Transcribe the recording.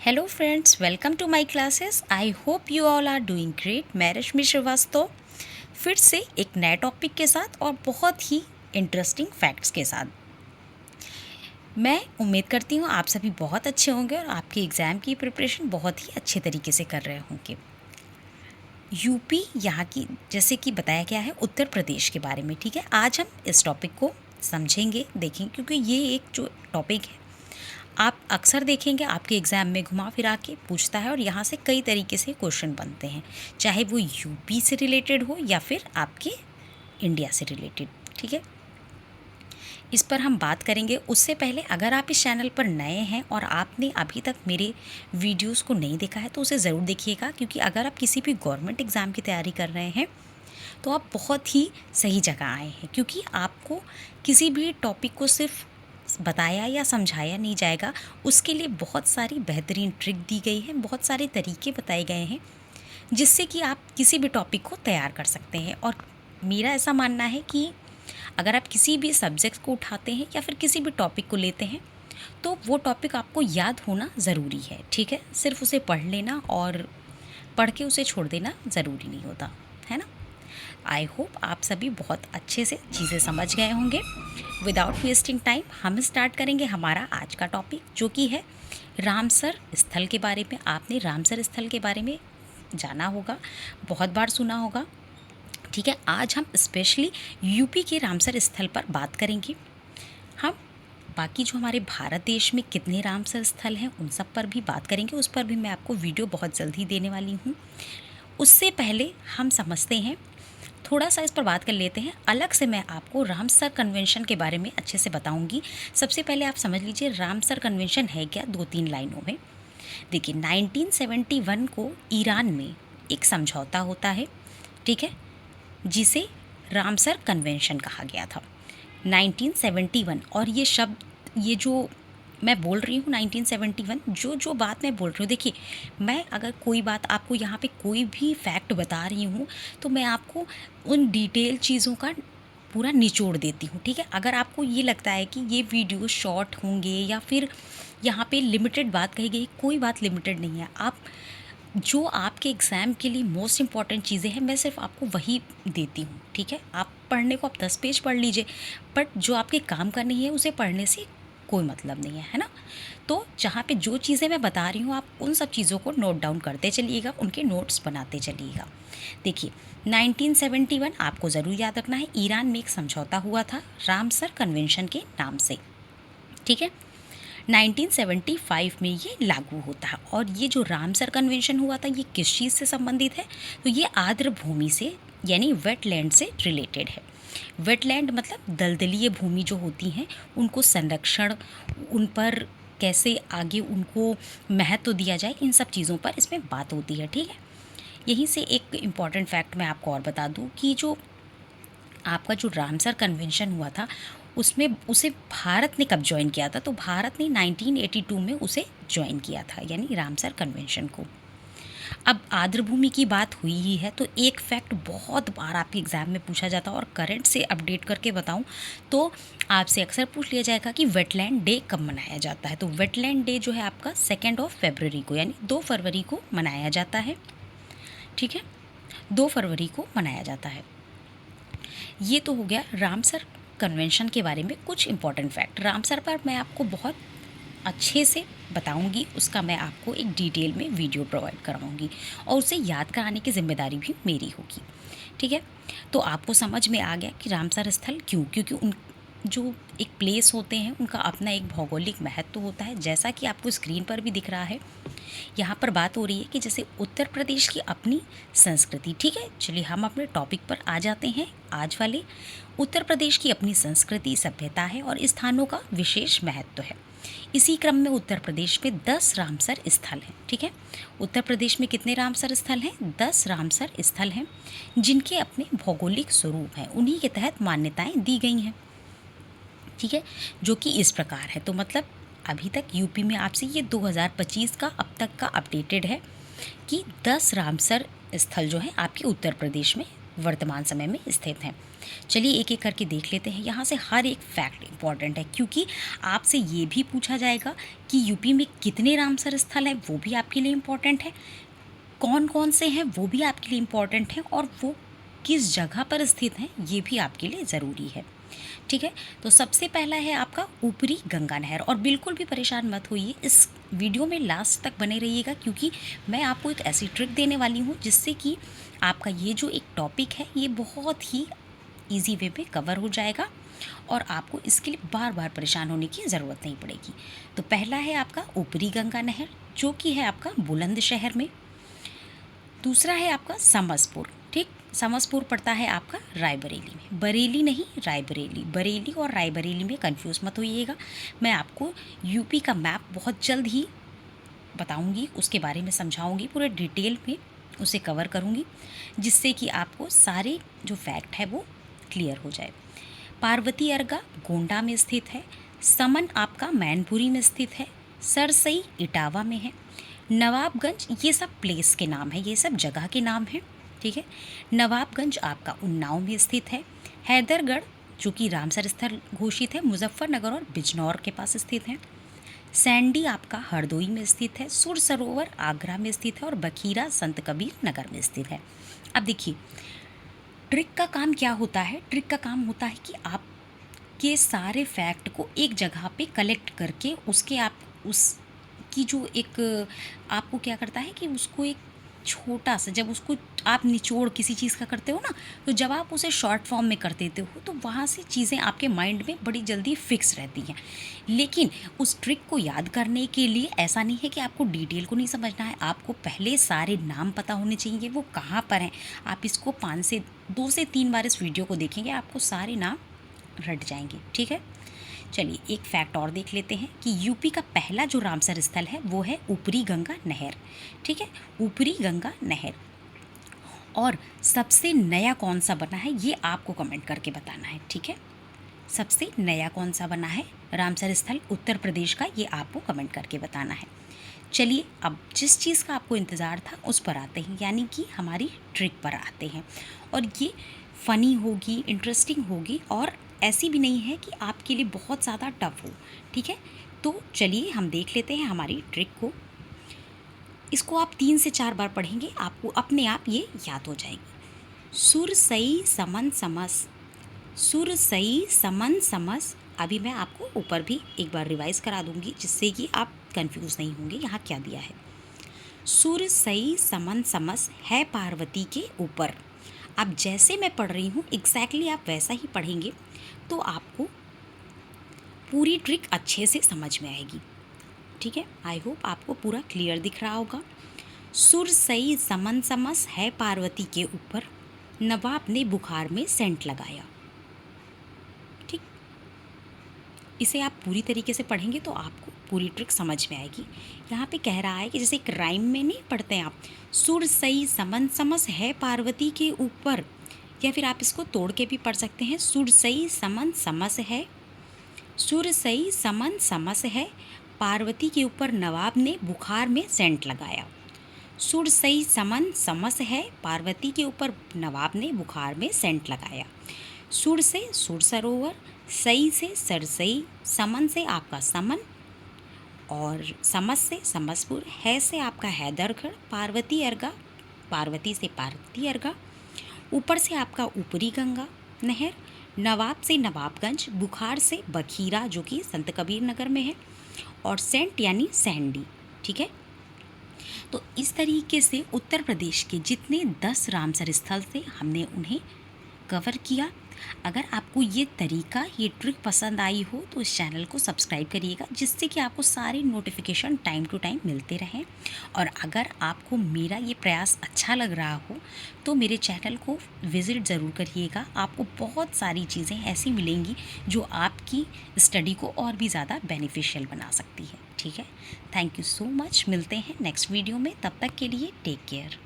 Hello friends, welcome to my classes. I hope you all are doing great. मैं रश्मि श्रीवास्तव फिर से एक नए टॉपिक के साथ और बहुत ही इंटरेस्टिंग फैक्ट्स के साथ। मैं उम्मीद करती हूँ आप सभी बहुत अच्छे होंगे और आपकी एग्ज़ाम की प्रिपरेशन बहुत ही अच्छे तरीके से कर रहे होंगे। यूपी यहाँ की, जैसे कि बताया गया है, उत्तर प्रदेश के बारे में। ठीक है, आज हम इस टॉपिक को समझेंगे, देखेंगे, क्योंकि ये एक जो टॉपिक है आप अक्सर देखेंगे आपके एग्ज़ाम में घुमा फिरा के पूछता है और यहाँ से कई तरीके से क्वेश्चन बनते हैं, चाहे वो यूपी से रिलेटेड हो या फिर आपके इंडिया से रिलेटेड। ठीक है, इस पर हम बात करेंगे। उससे पहले अगर आप इस चैनल पर नए हैं और आपने अभी तक मेरे वीडियोस को नहीं देखा है तो उसे ज़रूर देखिएगा, क्योंकि अगर आप किसी भी गवर्नमेंट एग्ज़ाम की तैयारी कर रहे हैं तो आप बहुत ही सही जगह आए हैं, क्योंकि आपको किसी भी टॉपिक को सिर्फ बताया या समझाया नहीं जाएगा, उसके लिए बहुत सारी बेहतरीन ट्रिक दी गई है, बहुत सारे तरीके बताए गए हैं जिससे कि आप किसी भी टॉपिक को तैयार कर सकते हैं। और मेरा ऐसा मानना है कि अगर आप किसी भी सब्जेक्ट को उठाते हैं या फिर किसी भी टॉपिक को लेते हैं तो वो टॉपिक आपको याद होना ज़रूरी है। ठीक है, सिर्फ उसे पढ़ लेना और पढ़ के उसे छोड़ देना ज़रूरी नहीं होता है ना। आई होप आप सभी बहुत अच्छे से चीज़ें समझ गए होंगे। विदाउट वेस्टिंग टाइम हम स्टार्ट करेंगे हमारा आज का टॉपिक, जो कि है रामसर स्थल के बारे में। आपने रामसर स्थल के बारे में जाना होगा, बहुत बार सुना होगा। ठीक है, आज हम स्पेशली यूपी के रामसर स्थल पर बात करेंगे। हम बाकी जो हमारे भारत देश में कितने रामसर स्थल हैं उन सब पर भी बात करेंगे, उस पर भी मैं आपको वीडियो बहुत जल्दी देने वाली हूँ। उससे पहले हम समझते हैं, थोड़ा सा इस पर बात कर लेते हैं। अलग से मैं आपको रामसर कन्वेंशन के बारे में अच्छे से बताऊंगी। सबसे पहले आप समझ लीजिए रामसर कन्वेंशन है क्या, 2-3 लाइनों में। देखिए, 1971 को ईरान में एक समझौता होता है, ठीक है, जिसे रामसर कन्वेंशन कहा गया था। 1971, और ये शब्द, ये जो मैं बोल रही हूँ 1971, जो बात मैं बोल रही हूँ, देखिए, मैं अगर कोई बात आपको यहाँ पे कोई भी फैक्ट बता रही हूँ तो मैं आपको उन डिटेल चीज़ों का पूरा निचोड़ देती हूँ। ठीक है, अगर आपको ये लगता है कि ये वीडियो शॉर्ट होंगे या फिर यहाँ पे लिमिटेड बात कही गई, कोई बात लिमिटेड नहीं है। आप जो आपके एग्ज़ाम के लिए मोस्ट इम्पॉर्टेंट चीज़ें हैं मैं सिर्फ आपको वही देती हूँ। ठीक है, आप पढ़ने को आप 10 पेज पढ़ लीजिए, बट जो आपके काम का नहीं है उसे पढ़ने से कोई मतलब नहीं है ना। तो जहाँ पे जो चीज़ें मैं बता रही हूँ आप उन सब चीज़ों को नोट डाउन करते चलिएगा, उनके नोट्स बनाते चलिएगा। देखिए, 1971 आपको ज़रूर याद रखना है, ईरान में एक समझौता हुआ था रामसर कन्वेंशन के नाम से। ठीक है, 1975 में ये लागू होता है। और ये जो रामसर कन्वेंशन हुआ था ये किस चीज़ से संबंधित है, तो ये आर्द्र भूमि से यानी वेटलैंड से रिलेटेड है। वेटलैंड मतलब दलदलीय भूमि जो होती हैं उनको संरक्षण, उन पर कैसे आगे उनको महत्व दिया जाए, इन सब चीज़ों पर इसमें बात होती है। ठीक है, यहीं से एक इम्पॉर्टेंट फैक्ट मैं आपको और बता दूं कि जो आपका जो रामसर कन्वेंशन हुआ था उसमें उसे भारत ने कब ज्वाइन किया था, तो भारत ने 1982 में उसे ज्वाइन किया था, यानी रामसर कन्वेंशन को। अब आर्द्र भूमि की बात हुई ही है तो एक फैक्ट बहुत बार आपके एग्ज़ाम में पूछा जाता है और करंट से अपडेट करके बताऊं तो आपसे अक्सर पूछ लिया जाएगा कि वेटलैंड डे कब मनाया जाता है। तो वेटलैंड डे जो है आपका 2 फरवरी को, यानी 2 फरवरी को मनाया जाता है। ठीक है, 2 फरवरी को मनाया जाता है। ये तो हो गया रामसर कन्वेंशन के बारे में कुछ इम्पॉर्टेंट फैक्ट। रामसर पर मैं आपको बहुत अच्छे से बताऊंगी, उसका मैं आपको एक डिटेल में वीडियो प्रोवाइड कराऊंगी और उसे याद कराने की जिम्मेदारी भी मेरी होगी। ठीक है, तो आपको समझ में आ गया कि रामसर स्थल क्यों, क्योंकि उन जो एक प्लेस होते हैं उनका अपना एक भौगोलिक महत्व होता है, जैसा कि आपको स्क्रीन पर भी दिख रहा है। यहाँ पर बात हो रही है कि जैसे उत्तर प्रदेश की अपनी संस्कृति। ठीक है, चलिए हम अपने टॉपिक पर आ जाते हैं आज वाले। उत्तर प्रदेश की अपनी संस्कृति, सभ्यता है और स्थानों का विशेष महत्व है। इसी क्रम में उत्तर प्रदेश में 10 रामसर स्थल हैं। ठीक है, उत्तर प्रदेश में कितने रामसर स्थल हैं? 10 रामसर स्थल हैं, जिनके अपने भौगोलिक स्वरूप हैं, उन्हीं के तहत मान्यताएं दी गई हैं। ठीक है, जो कि इस प्रकार है। तो मतलब अभी तक यूपी में आपसे ये 2025 का अब तक का अपडेटेड है कि 10 रामसर स्थल जो है आपके उत्तर प्रदेश में वर्तमान समय में स्थित हैं। चलिए एक एक करके देख लेते हैं। यहाँ से हर एक फैक्ट इम्पॉर्टेंट है, क्योंकि आपसे ये भी पूछा जाएगा कि यूपी में कितने रामसर स्थल हैं, वो भी आपके लिए इम्पॉर्टेंट है। कौन कौन से हैं वो भी आपके लिए इम्पॉर्टेंट है, और वो किस जगह पर स्थित हैं ये भी आपके लिए ज़रूरी है। ठीक है, तो सबसे पहला है आपका ऊपरी गंगा नहर। और बिल्कुल भी परेशान मत होइए, इस वीडियो में लास्ट तक बने रहिएगा, क्योंकि मैं आपको एक ऐसी ट्रिक देने वाली हूँ जिससे कि आपका ये जो एक टॉपिक है ये बहुत ही ईजी वे में कवर हो जाएगा और आपको इसके लिए बार बार परेशान होने की ज़रूरत नहीं पड़ेगी। तो पहला है आपका ऊपरी गंगा नहर, जो कि है आपका बुलंदशहर में। दूसरा है आपका समसपुर। ठीक, समसपुर पड़ता है आपका रायबरेली में, बरेली नहीं रायबरेली। बरेली और रायबरेली में कंफ्यूज मत होइएगा। मैं आपको यूपी का मैप बहुत जल्द ही बताऊंगी, उसके बारे में समझाऊंगी, पूरे डिटेल में उसे कवर करूंगी, जिससे कि आपको सारे जो फैक्ट है वो क्लियर हो जाए। पार्वती अर्गा गोंडा में स्थित है। समन आपका मैनपुरी में स्थित है। सरसई इटावा में है। नवाबगंज, ये सब प्लेस के नाम है, ये सब जगह के नाम हैं। ठीक है, नवाबगंज आपका उन्नाव में स्थित है। हैदरगढ़ जो कि रामसर स्थल घोषित है, मुजफ्फरनगर और बिजनौर के पास स्थित है। सैंडी आपका हरदोई में स्थित है। सुर सरोवर आगरा में स्थित है और बखीरा संत कबीर नगर में स्थित है। अब देखिए, ट्रिक का काम क्या होता है? ट्रिक का काम होता है कि आप के सारे फैक्ट को एक जगह पे कलेक्ट करके उसके आप उसकी जो एक आपको क्या करता है कि उसको एक छोटा सा, जब उसको आप निचोड़ किसी चीज़ का करते हो ना, तो जब आप उसे शॉर्ट फॉर्म में कर देते हो तो वहाँ से चीज़ें आपके माइंड में बड़ी जल्दी फिक्स रहती हैं। लेकिन उस ट्रिक को याद करने के लिए ऐसा नहीं है कि आपको डिटेल को नहीं समझना है, आपको पहले सारे नाम पता होने चाहिए वो कहाँ पर हैं। आप इसको 2 से 3 बार इस वीडियो को देखेंगे, आपको सारे नाम रट जाएंगे। ठीक है, चलिए एक फैक्ट और देख लेते हैं कि यूपी का पहला जो रामसर स्थल है वो है ऊपरी गंगा नहर। ठीक है, ऊपरी गंगा नहर। और सबसे नया कौन सा बना है ये आपको कमेंट करके बताना है। ठीक है, सबसे नया कौन सा बना है रामसर स्थल उत्तर प्रदेश का, ये आपको कमेंट करके बताना है। चलिए अब जिस चीज़ का आपको इंतज़ार था उस पर आते हैं, यानी कि हमारी ट्रिक पर आते हैं। और ये फ़नी होगी, इंटरेस्टिंग होगी, और ऐसी भी नहीं है कि आपके लिए बहुत ज़्यादा टफ हो। ठीक है, तो चलिए हम देख लेते हैं हमारी ट्रिक को। इसको आप 3 से 4 बार पढ़ेंगे, आपको अपने आप ये याद हो जाएगी। सुर सई समन समस, सुर सई समन समस। अभी मैं आपको ऊपर भी एक बार रिवाइज करा दूंगी, जिससे कि आप कंफ्यूज नहीं होंगे यहाँ क्या दिया है। सुर सई समन समस है पार्वती के ऊपर। अब जैसे मैं पढ़ रही हूँ एग्जैक्टली आप वैसा ही पढ़ेंगे तो आपको पूरी ट्रिक अच्छे से समझ में आएगी। ठीक है, आई होप आपको पूरा क्लियर दिख रहा होगा। सुर सई समन समस है पार्वती के ऊपर, नवाब ने बुखार में सेंट लगाया। ठीक, इसे आप पूरी तरीके से पढ़ेंगे तो आपको पूरी ट्रिक समझ में आएगी। यहाँ पे कह रहा है कि जैसे एक राइम में नहीं पढ़ते हैं आप, सुर सई समन समस है पार्वती के ऊपर, या फिर आप इसको तोड़ के भी पढ़ सकते हैं, सुर सई समन समस है, सुर सई समन समस है पार्वती के ऊपर, नवाब ने बुखार में सेंट लगाया। सुर सई समन समस है पार्वती के ऊपर, नवाब ने बुखार में सेंट लगाया। सुर से सुर सरोवर, सई से सरसई, समन से आपका समन, और समस से समसपुर, है से आपका हैदरगढ़, पार्वती अर्गा, पार्वती से पार्वती अर्गा, ऊपर से आपका ऊपरी गंगा नहर, नवाब से नवाबगंज, बुखार से बखीरा जो कि संत कबीर नगर में है, और सेंट यानी सैंडी। ठीक है, तो इस तरीके से उत्तर प्रदेश के जितने 10 रामसर स्थल थे हमने उन्हें कवर किया। अगर आपको ये तरीका, ये ट्रिक पसंद आई हो तो इस चैनल को सब्सक्राइब करिएगा, जिससे कि आपको सारे नोटिफिकेशन टाइम टू टाइम मिलते रहें। और अगर आपको मेरा ये प्रयास अच्छा लग रहा हो तो मेरे चैनल को विज़िट ज़रूर करिएगा। आपको बहुत सारी चीज़ें ऐसी मिलेंगी जो आपकी स्टडी को और भी ज़्यादा बेनिफिशियल बना सकती है। ठीक है, थैंक यू सो मच। मिलते हैं नेक्स्ट वीडियो में, तब तक के लिए टेक केयर।